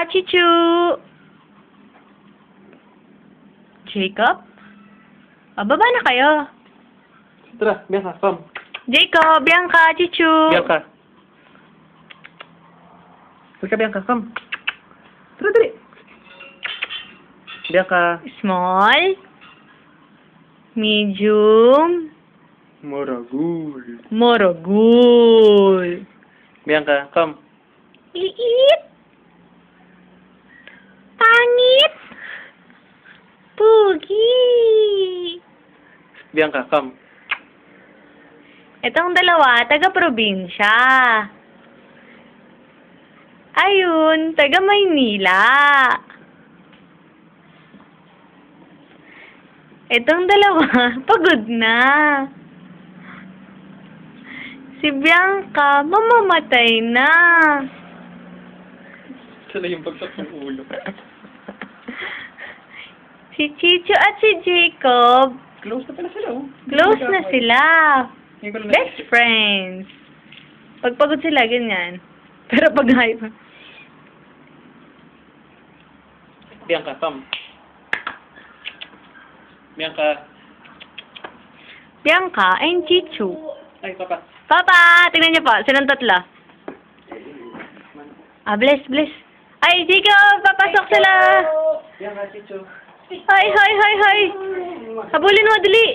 Chichu. Jacob? Baba na kayo. Tara, Bianca, come. Jacob, Bianca, Chichu. Bianca. Halika, Bianca, come. Tara, dali. Bianca. Small. Medium. Moragul. Moragul. Bianca, come. Liit. Pangit. Pugi. Bianca, come. Itong dalawa, taga-probinsya. Ayun, taga-Maynila. Itong dalawa, pagod na. Si Bianca, mamamatay na. Sila yung bagsak ng ulo. Si Chicho at si Jacob, Close na pala sila, oh. close na sila. Ngayon ko lang Best friends. Pag pagod sila, ganyan. Pero pag hype. Bianca, come. Bianca. Bianca and Chichu. Ay, papa. Papa, tingnan niyo po, silang tatlo. Bless, bless. Ay, Jacob, papasok sila. Bianca, Chicho. Hi. Habulin mo, dali.